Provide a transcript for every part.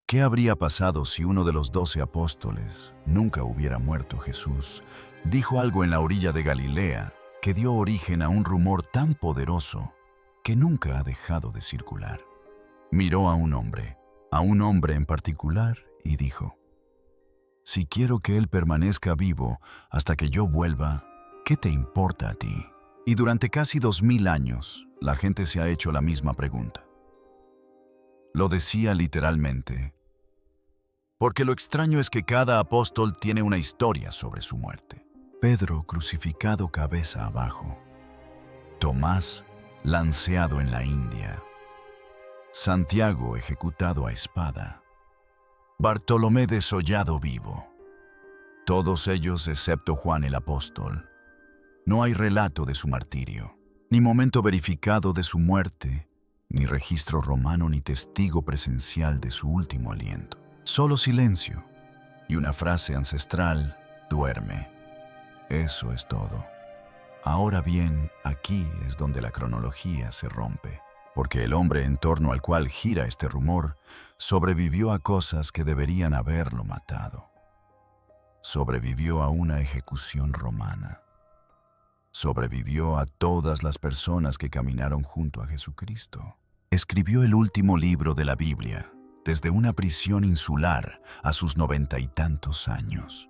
¿Qué habría pasado si uno de los 12 apóstoles, nunca hubiera muerto Jesús, dijo algo en la orilla de Galilea que dio origen a un rumor tan poderoso que nunca ha dejado de circular? Miró a un hombre en particular, y dijo: «Si quiero que él permanezca vivo hasta que yo vuelva, ¿qué te importa a ti?». Y durante casi 2000 años, la gente se ha hecho la misma pregunta. Lo decía literalmente, porque lo extraño es que cada apóstol tiene una historia sobre su muerte. Pedro crucificado cabeza abajo, Tomás lanceado en la India, Santiago ejecutado a espada, Bartolomé desollado vivo. Todos ellos excepto Juan el apóstol. No hay relato de su martirio, ni momento verificado de su muerte, ni registro romano ni testigo presencial de su último aliento. Solo silencio y una frase ancestral: duerme. Eso es todo. Ahora bien, aquí es donde la cronología se rompe, porque el hombre en torno al cual gira este rumor sobrevivió a cosas que deberían haberlo matado. Sobrevivió a una ejecución romana. Sobrevivió a todas las personas que caminaron junto a Jesucristo. Escribió el último libro de la Biblia desde una prisión insular a sus 90 y tantos años.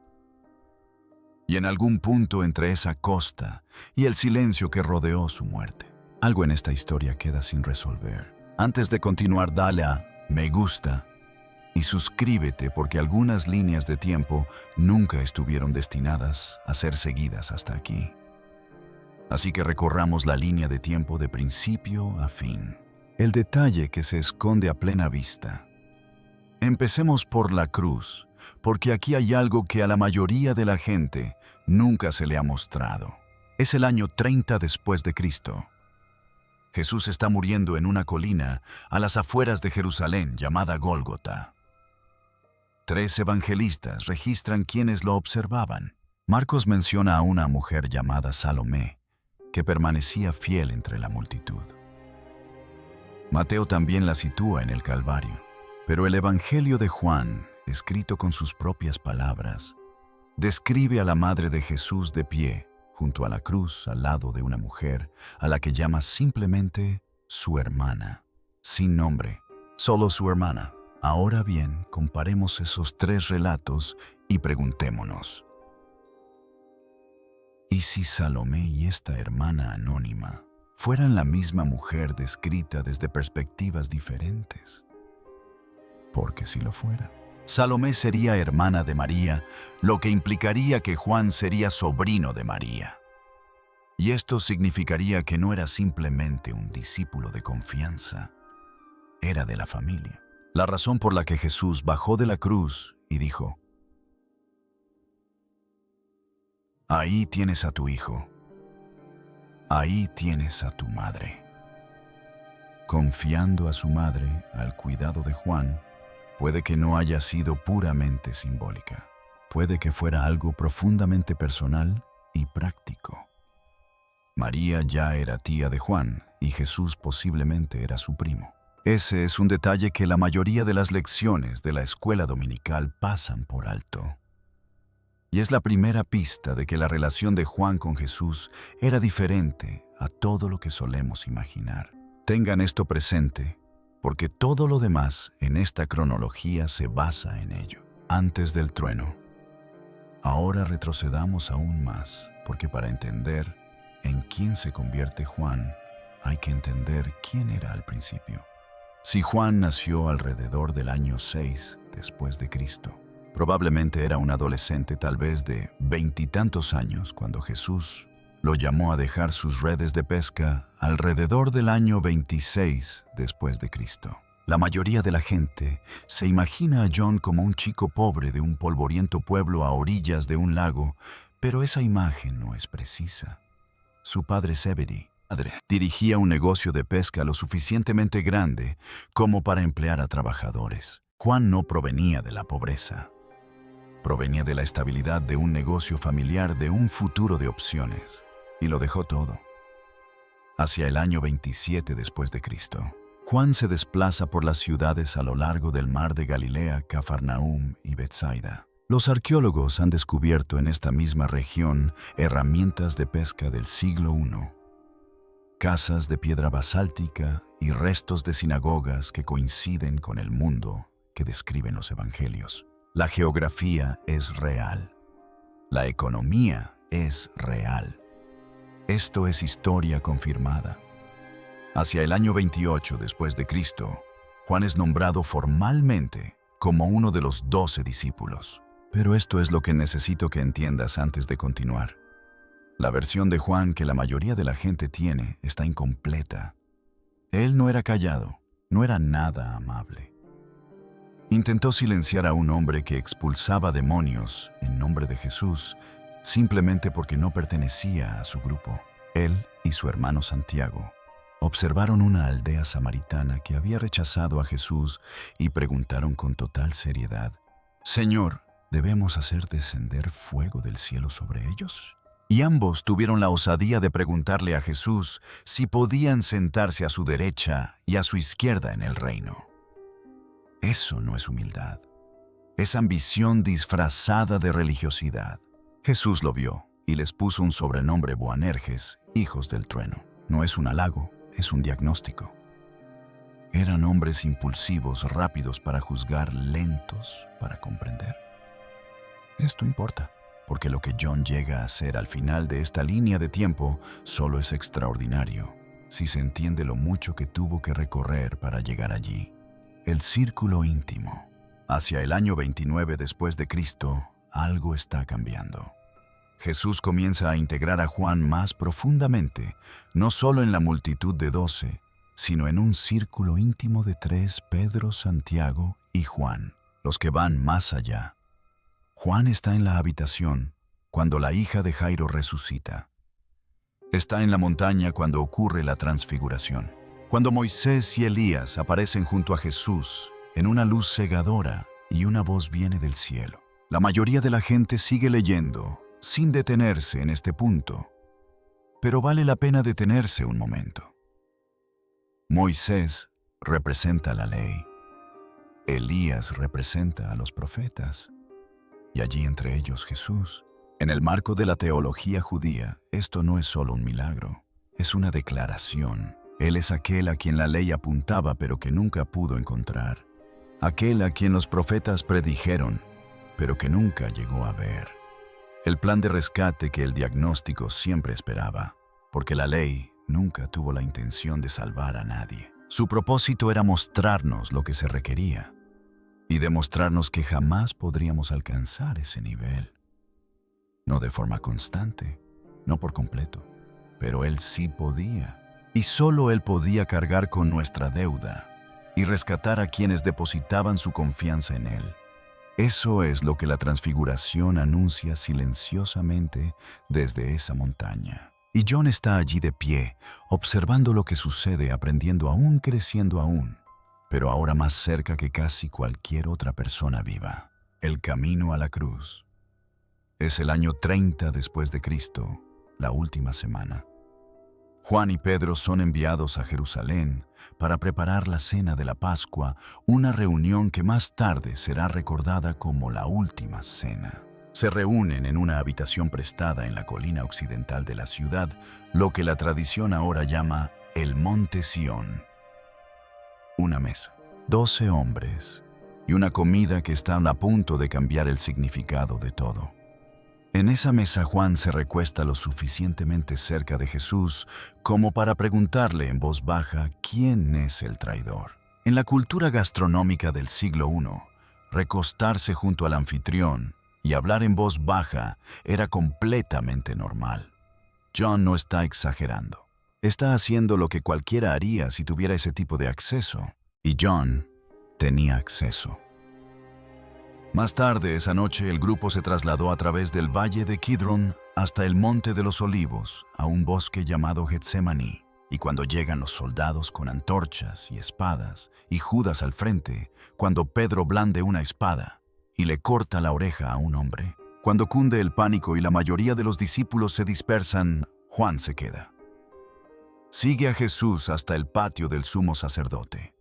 Y en algún punto entre esa costa y el silencio que rodeó su muerte, algo en esta historia queda sin resolver. Antes de continuar, dale a me gusta y suscríbete, porque algunas líneas de tiempo nunca estuvieron destinadas a ser seguidas hasta aquí. Así que recorramos la línea de tiempo de principio a fin. El detalle que se esconde a plena vista. Empecemos por la cruz, porque aquí hay algo que a la mayoría de la gente nunca se le ha mostrado. Es el año 30 después de Cristo. Jesús está muriendo en una colina a las afueras de Jerusalén llamada Gólgota. 3 evangelistas registran quienes lo observaban. Marcos menciona a una mujer llamada Salomé, que permanecía fiel entre la multitud. Mateo también la sitúa en el Calvario, pero el Evangelio de Juan, escrito con sus propias palabras, describe a la madre de Jesús de pie, junto a la cruz, al lado de una mujer a la que llama simplemente su hermana, sin nombre, solo su hermana. Ahora bien, comparemos esos 3 relatos y preguntémonos: ¿y si Salomé y esta hermana anónima fueran la misma mujer descrita desde perspectivas diferentes? Porque si lo fuera, Salomé sería hermana de María, lo que implicaría que Juan sería sobrino de María. Y esto significaría que no era simplemente un discípulo de confianza, era de la familia. La razón por la que Jesús bajó de la cruz y dijo: «Ahí tienes a tu hijo, ahí tienes a tu madre», confiando a su madre al cuidado de Juan, puede que no haya sido puramente simbólica. Puede que fuera algo profundamente personal y práctico. María ya era tía de Juan y Jesús posiblemente era su primo. Ese es un detalle que la mayoría de las lecciones de la escuela dominical pasan por alto. Y es la primera pista de que la relación de Juan con Jesús era diferente a todo lo que solemos imaginar. Tengan esto presente, porque todo lo demás en esta cronología se basa en ello. Antes del trueno. Ahora retrocedamos aún más, porque para entender en quién se convierte Juan, hay que entender quién era al principio. Si Juan nació alrededor del año 6 después de Cristo, probablemente era un adolescente tal vez de 20 y tantos años cuando Jesús lo llamó a dejar sus redes de pesca alrededor del año 26 después de Cristo. La mayoría de la gente se imagina a John como un chico pobre de un polvoriento pueblo a orillas de un lago, pero esa imagen no es precisa. Su padre Zebedee dirigía un negocio de pesca lo suficientemente grande como para emplear a trabajadores. Juan no provenía de la pobreza. Provenía de la estabilidad de un negocio familiar, de un futuro de opciones. Y lo dejó todo. Hacia el año 27 después de Cristo, Juan se desplaza por las ciudades a lo largo del mar de Galilea, Cafarnaúm y Betsaida. Los arqueólogos han descubierto en esta misma región herramientas de pesca del siglo I, casas de piedra basáltica y restos de sinagogas que coinciden con el mundo que describen los evangelios. La geografía es real. La economía es real. Esto es historia confirmada. Hacia el año 28 después de Cristo, Juan es nombrado formalmente como uno de los 12 discípulos. Pero esto es lo que necesito que entiendas antes de continuar. La versión de Juan que la mayoría de la gente tiene está incompleta. Él no era callado, no era nada amable. Intentó silenciar a un hombre que expulsaba demonios en nombre de Jesús simplemente porque no pertenecía a su grupo. Él y su hermano Santiago observaron una aldea samaritana que había rechazado a Jesús y preguntaron con total seriedad: «Señor, ¿debemos hacer descender fuego del cielo sobre ellos?». Y ambos tuvieron la osadía de preguntarle a Jesús si podían sentarse a su derecha y a su izquierda en el reino. Eso no es humildad. Es ambición disfrazada de religiosidad. Jesús lo vio y les puso un sobrenombre: Boanerges, hijos del trueno. No es un halago, es un diagnóstico. Eran hombres impulsivos, rápidos para juzgar, lentos para comprender. Esto importa, porque lo que John llega a hacer al final de esta línea de tiempo solo es extraordinario, si se entiende lo mucho que tuvo que recorrer para llegar allí. El círculo íntimo. Hacia el año 29 después de Cristo, algo está cambiando. Jesús comienza a integrar a Juan más profundamente, no solo en la multitud de 12, sino en un círculo íntimo de 3, Pedro, Santiago y Juan, los que van más allá. Juan está en la habitación cuando la hija de Jairo resucita. Está en la montaña cuando ocurre la transfiguración. Cuando Moisés y Elías aparecen junto a Jesús en una luz cegadora y una voz viene del cielo. La mayoría de la gente sigue leyendo sin detenerse en este punto, pero vale la pena detenerse un momento. Moisés representa la ley. Elías representa a los profetas. Y allí entre ellos Jesús. En el marco de la teología judía, esto no es solo un milagro, es una declaración. Él es aquel a quien la ley apuntaba pero que nunca pudo encontrar. Aquel a quien los profetas predijeron, pero que nunca llegó a ver. El plan de rescate que el diagnóstico siempre esperaba, porque la ley nunca tuvo la intención de salvar a nadie. Su propósito era mostrarnos lo que se requería y demostrarnos que jamás podríamos alcanzar ese nivel. No de forma constante, no por completo, pero Él sí podía. Y solo Él podía cargar con nuestra deuda y rescatar a quienes depositaban su confianza en Él. Eso es lo que la transfiguración anuncia silenciosamente desde esa montaña. Y John está allí de pie, observando lo que sucede, aprendiendo aún, creciendo aún, pero ahora más cerca que casi cualquier otra persona viva. El camino a la cruz. Es el año 30 después de Cristo, la última semana. Juan y Pedro son enviados a Jerusalén para preparar la cena de la Pascua, una reunión que más tarde será recordada como la última cena. Se reúnen en una habitación prestada en la colina occidental de la ciudad, lo que la tradición ahora llama el Monte Sión. Una mesa, 12 hombres y una comida que están a punto de cambiar el significado de todo. En esa mesa Juan se recuesta lo suficientemente cerca de Jesús como para preguntarle en voz baja quién es el traidor. En la cultura gastronómica del siglo I, recostarse junto al anfitrión y hablar en voz baja era completamente normal. John no está exagerando. Está haciendo lo que cualquiera haría si tuviera ese tipo de acceso. Y John tenía acceso. Más tarde esa noche el grupo se trasladó a través del valle de Kidrón hasta el Monte de los Olivos, a un bosque llamado Getsemaní. Y cuando llegan los soldados con antorchas y espadas, y Judas al frente, cuando Pedro blande una espada y le corta la oreja a un hombre, cuando cunde el pánico y la mayoría de los discípulos se dispersan, Juan se queda. Sigue a Jesús hasta el patio del sumo sacerdote.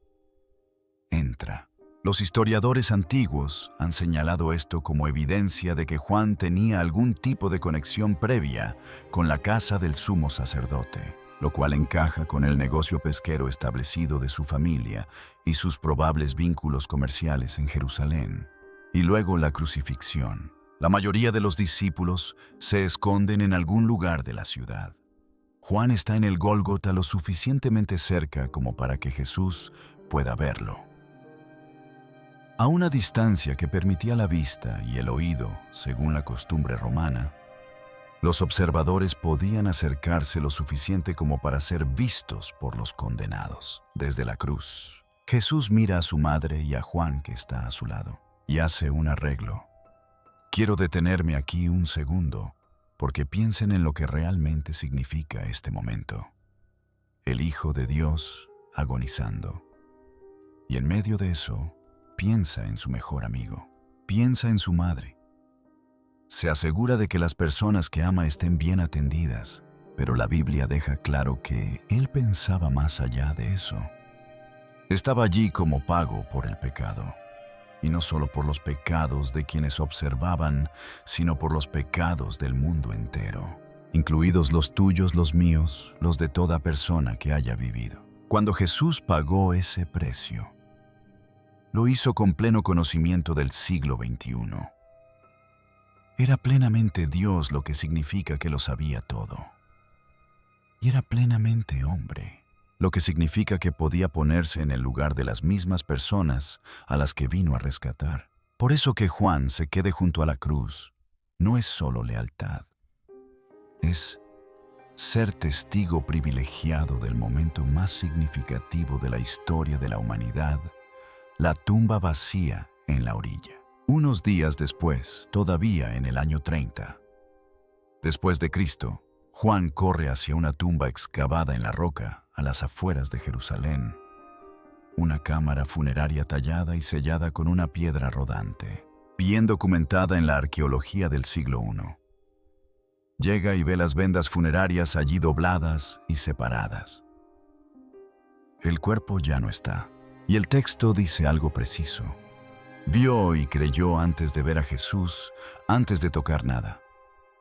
Entra. Los historiadores antiguos han señalado esto como evidencia de que Juan tenía algún tipo de conexión previa con la casa del sumo sacerdote, lo cual encaja con el negocio pesquero establecido de su familia y sus probables vínculos comerciales en Jerusalén. Y luego la crucifixión. La mayoría de los discípulos se esconden en algún lugar de la ciudad. Juan está en el Gólgota lo suficientemente cerca como para que Jesús pueda verlo. A una distancia que permitía la vista y el oído, según la costumbre romana, los observadores podían acercarse lo suficiente como para ser vistos por los condenados. Desde la cruz, Jesús mira a su madre y a Juan que está a su lado, y hace un arreglo. Quiero detenerme aquí un segundo, porque piensen en lo que realmente significa este momento. El Hijo de Dios agonizando. Y en medio de eso, piensa en su mejor amigo, piensa en su madre. Se asegura de que las personas que ama estén bien atendidas, pero la Biblia deja claro que él pensaba más allá de eso. Estaba allí como pago por el pecado, y no solo por los pecados de quienes observaban, sino por los pecados del mundo entero, incluidos los tuyos, los míos, los de toda persona que haya vivido. Cuando Jesús pagó ese precio, lo hizo con pleno conocimiento del siglo XXI. Era plenamente Dios, lo que significa que lo sabía todo. Y era plenamente hombre, lo que significa que podía ponerse en el lugar de las mismas personas a las que vino a rescatar. Por eso que Juan se quede junto a la cruz no es solo lealtad, es ser testigo privilegiado del momento más significativo de la historia de la humanidad, la tumba vacía en la orilla. Unos días después, todavía en el año 30, después de Cristo, Juan corre hacia una tumba excavada en la roca a las afueras de Jerusalén, una cámara funeraria tallada y sellada con una piedra rodante, bien documentada en la arqueología del siglo I. Llega y ve las vendas funerarias allí dobladas y separadas. El cuerpo ya no está. Y el texto dice algo preciso. Vio y creyó antes de ver a Jesús, antes de tocar nada.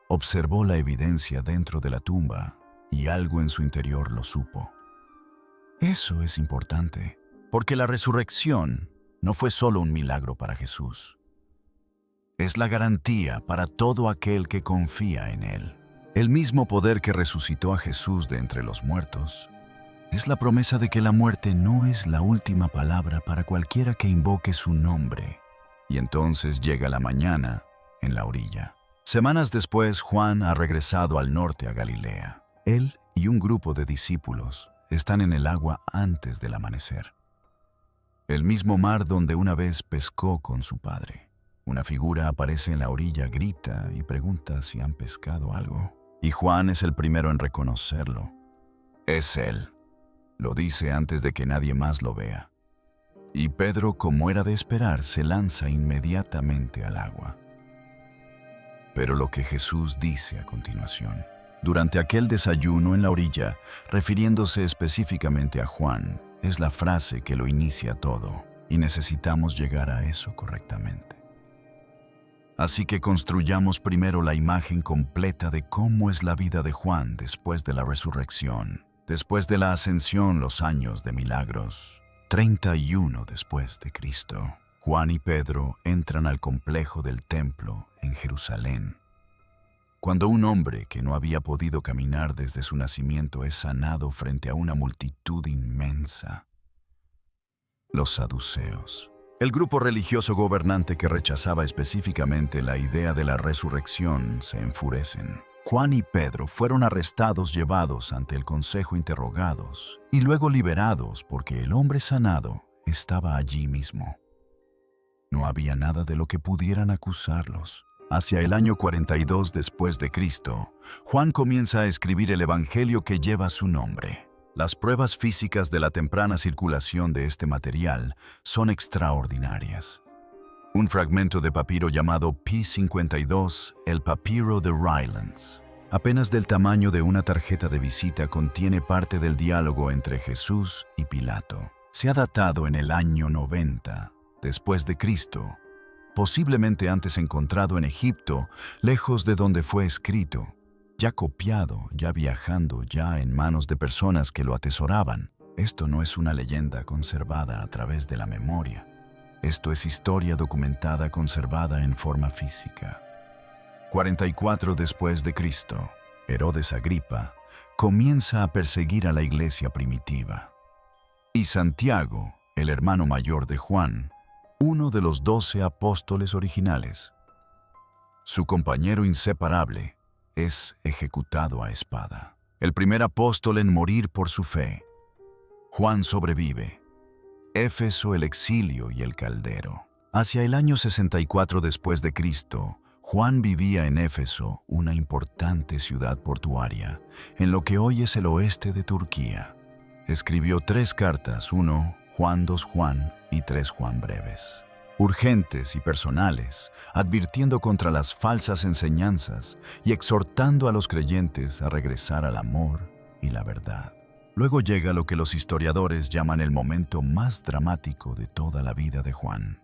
Observó la evidencia dentro de la tumba y algo en su interior lo supo. Eso es importante, porque la resurrección no fue solo un milagro para Jesús. Es la garantía para todo aquel que confía en Él. El mismo poder que resucitó a Jesús de entre los muertos es la promesa de que la muerte no es la última palabra para cualquiera que invoque su nombre. Y entonces llega la mañana en la orilla. Semanas después, Juan ha regresado al norte a Galilea. Él y un grupo de discípulos están en el agua antes del amanecer. El mismo mar donde una vez pescó con su padre. Una figura aparece en la orilla, grita y pregunta si han pescado algo. Y Juan es el primero en reconocerlo. Es él. Lo dice antes de que nadie más lo vea. Y Pedro, como era de esperar, se lanza inmediatamente al agua. Pero lo que Jesús dice a continuación, durante aquel desayuno en la orilla, refiriéndose específicamente a Juan, es la frase que lo inicia todo, y necesitamos llegar a eso correctamente. Así que construyamos primero la imagen completa de cómo es la vida de Juan después de la resurrección. Después de la ascensión, los años de milagros, 31 después de Cristo, Juan y Pedro entran al complejo del templo en Jerusalén. Cuando un hombre que no había podido caminar desde su nacimiento es sanado frente a una multitud inmensa. Los saduceos, el grupo religioso gobernante que rechazaba específicamente la idea de la resurrección, se enfurecen. Juan y Pedro fueron arrestados, llevados ante el consejo, interrogados y luego liberados porque el hombre sanado estaba allí mismo. No había nada de lo que pudieran acusarlos. Hacia el año 42 después de Cristo, Juan comienza a escribir el evangelio que lleva su nombre. Las pruebas físicas de la temprana circulación de este material son extraordinarias. Un fragmento de papiro llamado P52, el papiro de Rylands, apenas del tamaño de una tarjeta de visita, contiene parte del diálogo entre Jesús y Pilato. Se ha datado en el año 90 después de Cristo, posiblemente antes encontrado en Egipto, lejos de donde fue escrito, ya copiado, ya viajando, ya en manos de personas que lo atesoraban. Esto no es una leyenda conservada a través de la memoria. Esto es historia documentada conservada en forma física. 44 después de Cristo, Herodes Agripa comienza a perseguir a la iglesia primitiva. Y Santiago, el hermano mayor de Juan, uno de los 12 apóstoles originales, su compañero inseparable, es ejecutado a espada. El primer apóstol en morir por su fe. Juan sobrevive. Éfeso, el exilio y el caldero. Hacia el año 64 después de Cristo, Juan vivía en Éfeso, una importante ciudad portuaria, en lo que hoy es el oeste de Turquía. Escribió 3 cartas, 1 Juan, 2 Juan y 3 Juan breves, urgentes y personales, advirtiendo contra las falsas enseñanzas y exhortando a los creyentes a regresar al amor y la verdad. Luego llega lo que los historiadores llaman el momento más dramático de toda la vida de Juan.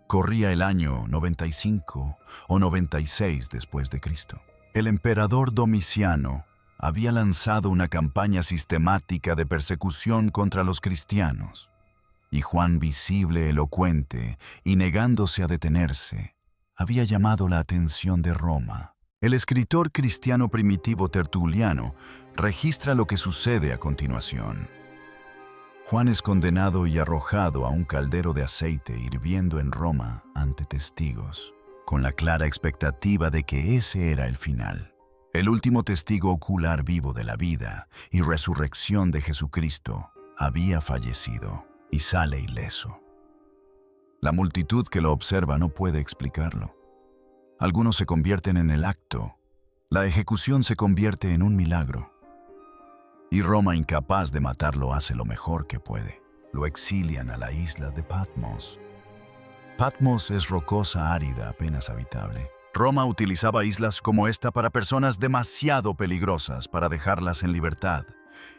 Corría el año 95 o 96 después de Cristo. El emperador Domiciano había lanzado una campaña sistemática de persecución contra los cristianos. Y Juan, visible, elocuente y negándose a detenerse, había llamado la atención de Roma. El escritor cristiano primitivo Tertuliano registra lo que sucede a continuación. Juan es condenado y arrojado a un caldero de aceite hirviendo en Roma ante testigos, con la clara expectativa de que ese era el final. El último testigo ocular vivo de la vida y resurrección de Jesucristo había fallecido y sale ileso. La multitud que lo observa no puede explicarlo. Algunos se convierten en el acto. La ejecución se convierte en un milagro. Y Roma, incapaz de matarlo, hace lo mejor que puede. Lo exilian a la isla de Patmos. Patmos es rocosa árida apenas habitable. Roma utilizaba islas como esta para personas demasiado peligrosas para dejarlas en libertad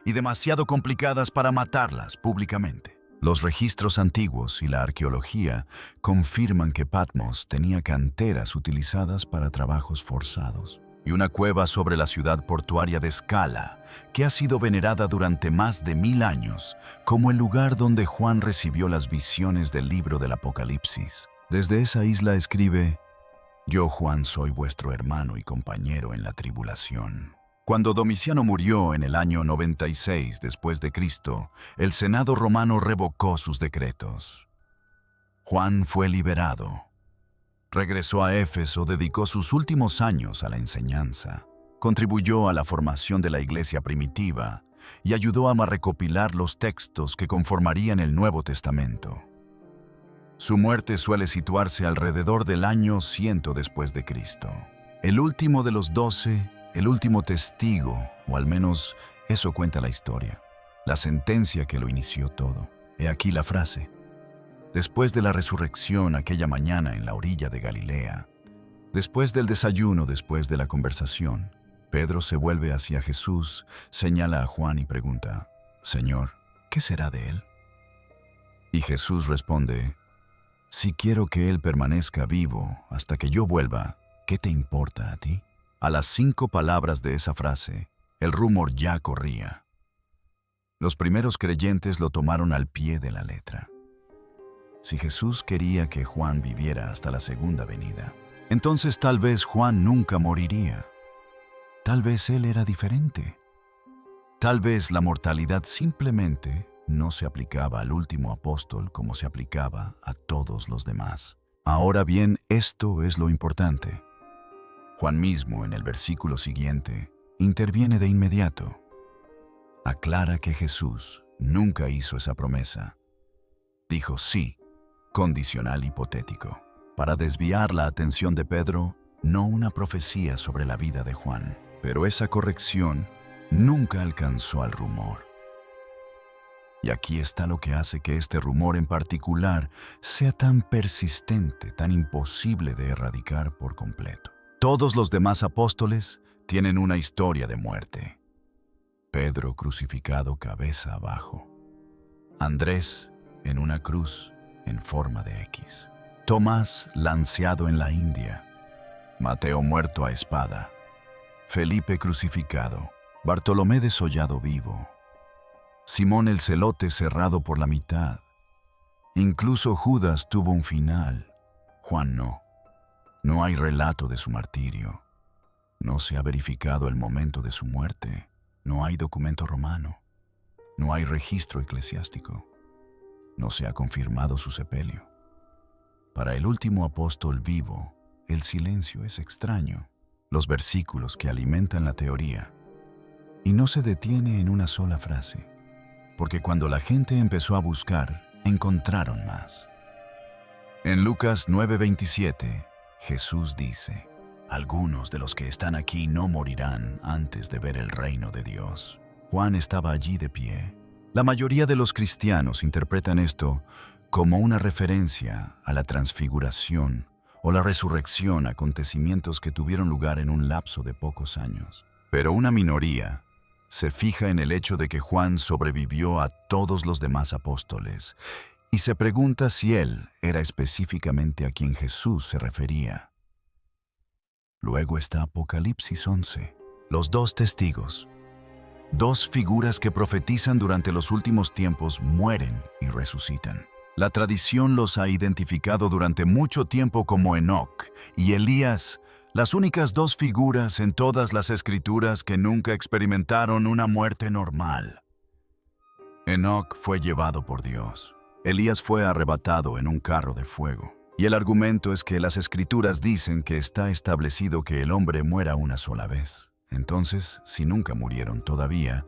y demasiado complicadas para matarlas públicamente. Los registros antiguos y la arqueología confirman que Patmos tenía canteras utilizadas para trabajos forzados y una cueva sobre la ciudad portuaria de Scala, que ha sido venerada durante más de 1000 años como el lugar donde Juan recibió las visiones del libro del Apocalipsis. Desde esa isla escribe: «Yo, Juan, soy vuestro hermano y compañero en la tribulación». Cuando Domiciano murió en el año 96 después de Cristo, el Senado romano revocó sus decretos. Juan fue liberado. Regresó a Éfeso, dedicó sus últimos años a la enseñanza, contribuyó a la formación de la iglesia primitiva y ayudó a recopilar los textos que conformarían el Nuevo Testamento. Su muerte suele situarse alrededor del año 100 después de Cristo. El último de los 12, el último testigo, o al menos eso cuenta la historia, la sentencia que lo inició todo. He aquí la frase. Después de la resurrección aquella mañana en la orilla de Galilea, después del desayuno, después de la conversación, Pedro se vuelve hacia Jesús, señala a Juan y pregunta: «Señor, ¿qué será de él?». Y Jesús responde: «Si quiero que él permanezca vivo hasta que yo vuelva, ¿qué te importa a ti?». A las 5 palabras de esa frase, el rumor ya corría. Los primeros creyentes lo tomaron al pie de la letra. Si Jesús quería que Juan viviera hasta la segunda venida, entonces tal vez Juan nunca moriría. Tal vez él era diferente. Tal vez la mortalidad simplemente no se aplicaba al último apóstol como se aplicaba a todos los demás. Ahora bien, esto es lo importante. Juan mismo, en el versículo siguiente, interviene de inmediato. Aclara que Jesús nunca hizo esa promesa. Dijo sí, condicional hipotético, para desviar la atención de Pedro, no una profecía sobre la vida de Juan. Pero esa corrección nunca alcanzó al rumor. Y aquí está lo que hace que este rumor en particular sea tan persistente, tan imposible de erradicar por completo. Todos los demás apóstoles tienen una historia de muerte. Pedro crucificado cabeza abajo. Andrés en una cruz en forma de X. Tomás lanceado en la India. Mateo muerto a espada. Felipe crucificado. Bartolomé desollado vivo. Simón el celote cerrado por la mitad. Incluso Judas tuvo un final. Juan no. No hay relato de su martirio. No se ha verificado el momento de su muerte. No hay documento romano. No hay registro eclesiástico. No se ha confirmado su sepelio. Para el último apóstol vivo, el silencio es extraño. Los versículos que alimentan la teoría. Y no se detiene en una sola frase. Porque cuando la gente empezó a buscar, encontraron más. En Lucas 9:27, Jesús dice: algunos de los que están aquí no morirán antes de ver el reino de Dios. Juan estaba allí de pie. La mayoría de los cristianos interpretan esto como una referencia a la transfiguración o la resurrección, acontecimientos que tuvieron lugar en un lapso de pocos años. Pero una minoría se fija en el hecho de que Juan sobrevivió a todos los demás apóstoles y se pregunta si él era específicamente a quien Jesús se refería. Luego está Apocalipsis 11, los dos testigos. Dos figuras que profetizan durante los últimos tiempos mueren y resucitan. La tradición los ha identificado durante mucho tiempo como Enoc y Elías, las únicas dos figuras en todas las escrituras que nunca experimentaron una muerte normal. Enoc fue llevado por Dios. Elías fue arrebatado en un carro de fuego. Y el argumento es que las escrituras dicen que está establecido que el hombre muera una sola vez. Entonces, si nunca murieron todavía,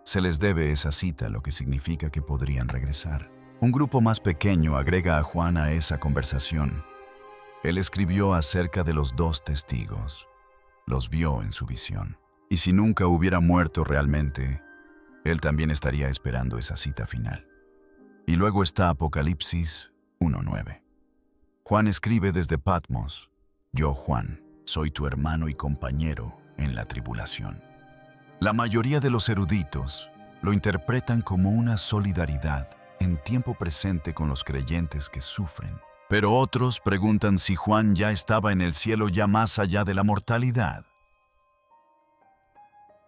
se les debe esa cita, lo que significa que podrían regresar. Un grupo más pequeño agrega a Juan a esa conversación. Él escribió acerca de los dos testigos. Los vio en su visión. Y si nunca hubiera muerto realmente, él también estaría esperando esa cita final. Y luego está Apocalipsis 1:9. Juan escribe desde Patmos: yo, Juan, soy tu hermano y compañero en la tribulación. La mayoría de los eruditos lo interpretan como una solidaridad en tiempo presente con los creyentes que sufren. Pero otros preguntan si Juan ya estaba en el cielo, ya más allá de la mortalidad.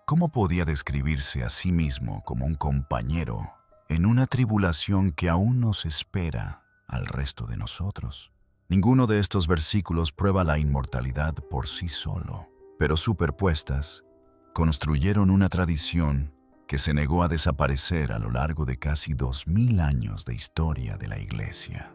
¿Cómo podía describirse a sí mismo como un compañero en una tribulación que aún nos espera al resto de nosotros? Ninguno de estos versículos prueba la inmortalidad por sí solo, pero superpuestas, construyeron una tradición que se negó a desaparecer a lo largo de casi 2000 años de historia de la Iglesia.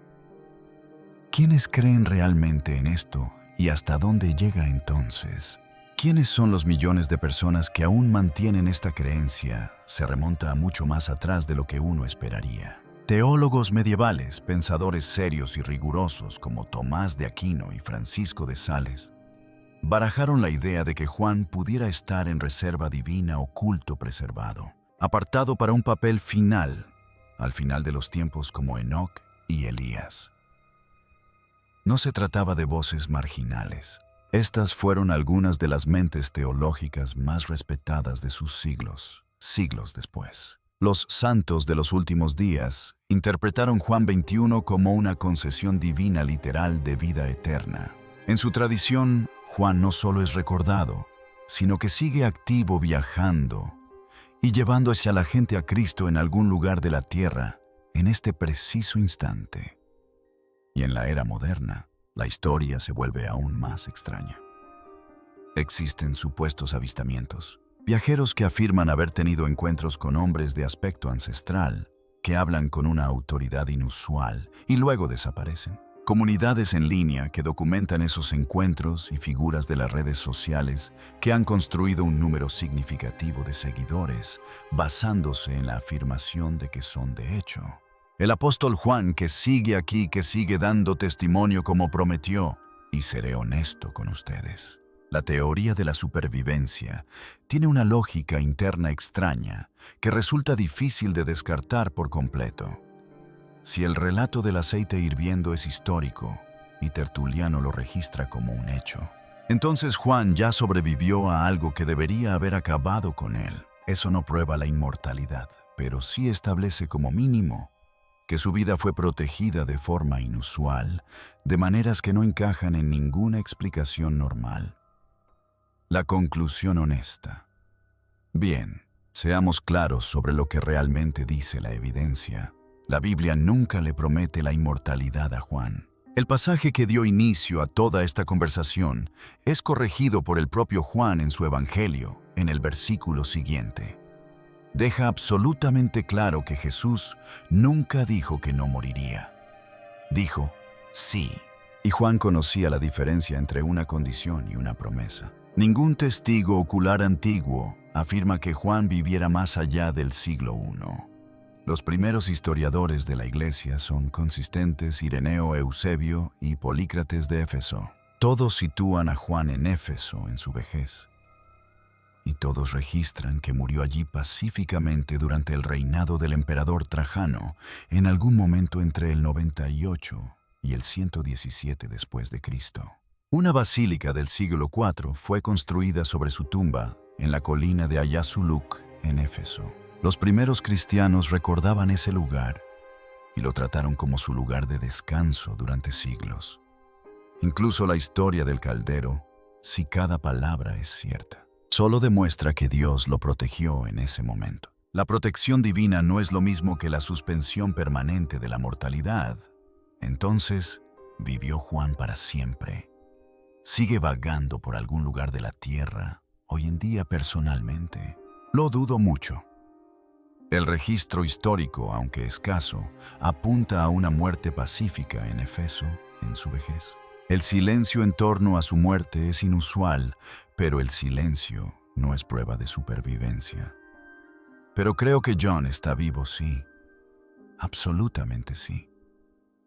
¿Quiénes creen realmente en esto y hasta dónde llega entonces? ¿Quiénes son los millones de personas que aún mantienen esta creencia? Se remonta a mucho más atrás de lo que uno esperaría. Teólogos medievales, pensadores serios y rigurosos como Tomás de Aquino y Francisco de Sales, barajaron la idea de que Juan pudiera estar en reserva divina, oculto, preservado, apartado para un papel final, al final de los tiempos, como Enoc y Elías. No se trataba de voces marginales. Estas fueron algunas de las mentes teológicas más respetadas de sus siglos después. Los santos de los últimos días interpretaron Juan 21 como una concesión divina literal de vida eterna. En su tradición, Juan no solo es recordado, sino que sigue activo, viajando y llevando hacia la gente a Cristo en algún lugar de la tierra en este preciso instante. Y en la era moderna, la historia se vuelve aún más extraña. Existen supuestos avistamientos. Viajeros que afirman haber tenido encuentros con hombres de aspecto ancestral, que hablan con una autoridad inusual y luego desaparecen. Comunidades en línea que documentan esos encuentros y figuras de las redes sociales que han construido un número significativo de seguidores basándose en la afirmación de que son de hecho. El apóstol Juan, que sigue aquí, que sigue dando testimonio como prometió, y seré honesto con ustedes. La teoría de la supervivencia tiene una lógica interna extraña que resulta difícil de descartar por completo. Si el relato del aceite hirviendo es histórico y Tertuliano lo registra como un hecho, Entonces Juan ya sobrevivió a algo que debería haber acabado con él. Eso no prueba la inmortalidad, pero sí establece como mínimo que su vida fue protegida de forma inusual, de maneras que no encajan en ninguna explicación normal. La conclusión honesta. Bien, seamos claros sobre lo que realmente dice la evidencia. La Biblia nunca le promete la inmortalidad a Juan. El pasaje que dio inicio a toda esta conversación es corregido por el propio Juan en su Evangelio, en el versículo siguiente. Deja absolutamente claro que Jesús nunca dijo que no moriría. Dijo, sí. Y Juan conocía la diferencia entre una condición y una promesa. Ningún testigo ocular antiguo afirma que Juan viviera más allá del siglo I. Los primeros historiadores de la Iglesia son consistentes Ireneo, Eusebio y Polícrates de Éfeso. Todos sitúan a Juan en Éfeso en su vejez. Y todos registran que murió allí pacíficamente durante el reinado del emperador Trajano, en algún momento entre el 98 y el 117 después de Cristo. Una basílica del siglo IV fue construida sobre su tumba en la colina de Ayasuluk, en Éfeso. Los primeros cristianos recordaban ese lugar y lo trataron como su lugar de descanso durante siglos. Incluso la historia del caldero, si cada palabra es cierta, solo demuestra que Dios lo protegió en ese momento. La protección divina no es lo mismo que la suspensión permanente de la mortalidad. Entonces, vivió Juan para siempre. Sigue vagando por algún lugar de la tierra, hoy en día personalmente. Lo dudo mucho. El registro histórico, aunque escaso, apunta a una muerte pacífica en Éfeso en su vejez. El silencio en torno a su muerte es inusual, pero el silencio no es prueba de supervivencia. Pero creo que John está vivo, sí. Absolutamente sí.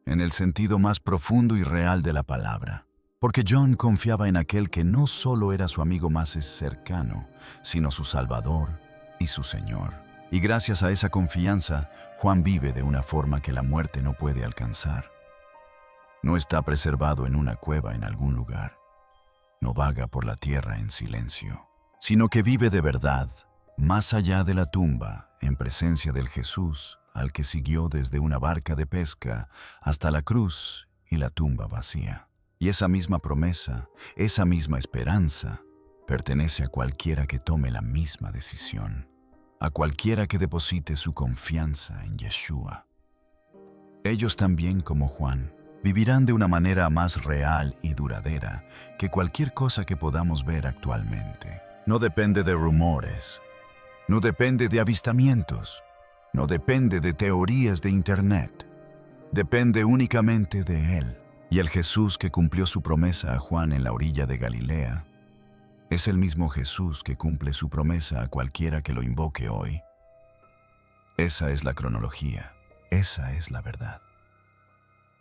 En el sentido más profundo y real de la palabra. Porque John confiaba en aquel que no solo era su amigo más cercano, sino su Salvador y su Señor. Y gracias a esa confianza, Juan vive de una forma que la muerte no puede alcanzar. No está preservado en una cueva en algún lugar. No vaga por la tierra en silencio, sino que vive de verdad, más allá de la tumba, en presencia del Jesús, al que siguió desde una barca de pesca hasta la cruz y la tumba vacía. Y esa misma promesa, esa misma esperanza, pertenece a cualquiera que tome la misma decisión, a cualquiera que deposite su confianza en Yeshua. Ellos también, como Juan, vivirán de una manera más real y duradera que cualquier cosa que podamos ver actualmente. No depende de rumores, no depende de avistamientos, no depende de teorías de Internet. Depende únicamente de Él. Y el Jesús que cumplió su promesa a Juan en la orilla de Galilea es el mismo Jesús que cumple su promesa a cualquiera que lo invoque hoy. Esa es la cronología, esa es la verdad.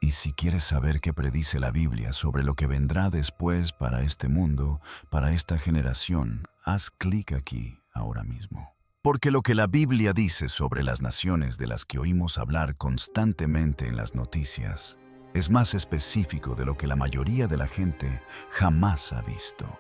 Y si quieres saber qué predice la Biblia sobre lo que vendrá después para este mundo, para esta generación, haz clic aquí ahora mismo. Porque lo que la Biblia dice sobre las naciones de las que oímos hablar constantemente en las noticias es más específico de lo que la mayoría de la gente jamás ha visto.